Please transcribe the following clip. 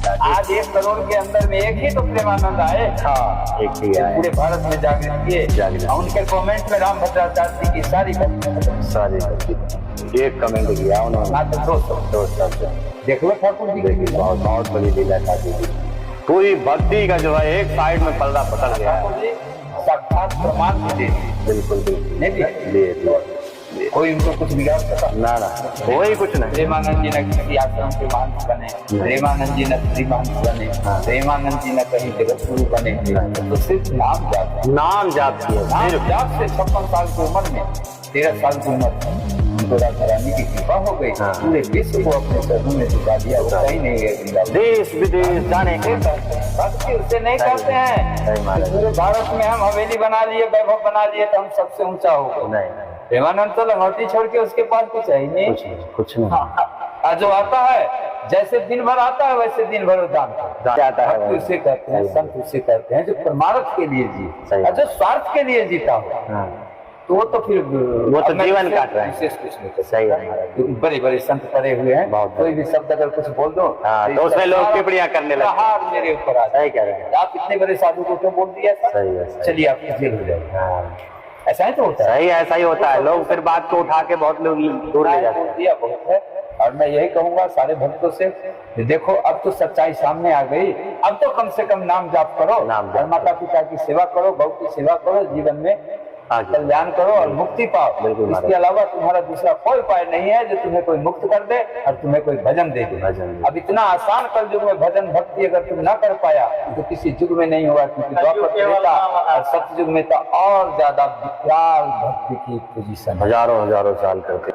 आज 1 करोड़ के अंदर में एक ही तो प्रेमानंद आए। हाँ, एक ही आए पूरे भारत में जागृत किए। उनके कमेंट में राम भद्राचार्य की सारी सारी एक कमेंट किया उन्होंने, मात्र 200 शब्द। देख लो ठाकुर जी की बहुत बहुत बड़ी लीला ठाकुर जी, पूरी भक्ति का जो है एक साइड में पर्दा पकड़ गया है। साक्षात प्रमाण भी दे बिल्कुल बिल्कुल नहीं दिया। कोई उनको कुछ बिगाड़ सकता ना ना, कोई कुछ नहीं। प्रेमानंद जी न किसी आश्रम के महंत बने, प्रेमानंद जी न किसी महंत बने, प्रेमानंद जी न कहीं जगत गुरु बने, तो सिर्फ नाम जाप, नाम जाप किया, नाम जाप से 56 साल की उम्र में 13 साल की उम्र उनको राधा रानी की कृपा हो गई। पूरे विश्व को अपने चरणों में झुका दिया। वो कहीं नहीं गए, देश विदेश जाने के भक्ति उससे नहीं करते हैं। पूरे भारत में हम हवेली बना लिए, वैभव बना लिए, तो हम सबसे ऊंचा हो गए। नहीं, प्रेमानंद तो लंगोटी छोड़ के उसके पास कुछ है ही नहीं। कुछ नहीं। हाँ, जो आता है जैसे दिन भर आता है वैसे दिन भर दान जाता है। भक्त उसे कहते हैं, संत उसे कहते हैं जो परमार्थ के लिए जी, और जो स्वार्थ के लिए जीता हो तो वो तो फिर वो तो जीवन काट रहे हैं। विशेष कुछ नहीं। सही है, बड़े बड़े संत पड़े हुए हैं, कोई भी शब्द अगर कुछ बोल दो तो उसमें लोग टिप्पणियां करने लगते हैं। मेरे ऊपर आ सही कह रहे हैं आप, इतने बड़े साधु को क्यों बोल दिया? सही है, चलिए आपकी जेल हो जाएगी। ऐसा ही तो होता है। सही, ऐसा ही होता है। लोग फिर बात को उठा के बहुत लोग दूर ले जाते हैं। बहुत है। और मैं यही कहूंगा सारे भक्तों से, देखो अब तो सच्चाई सामने आ गई, अब तो कम से कम नाम जाप करो, और माता पिता की सेवा करो, गौ की सेवा करो, जीवन में कल्याण करो और मुक्ति पाओ। इसके अलावा तुम्हारा दूसरा कोई उपाय नहीं है जो तुम्हें कोई मुक्त कर दे और तुम्हें कोई भजन दे दे। अब इतना आसान कल युग में भजन भक्ति अगर तुम ना कर पाया तो किसी युग में नहीं होगा, क्योंकि द्वापर त्रेता और सतयुग में तो और ज्यादा विकराल भक्ति की पोजीशन, हजारों साल करके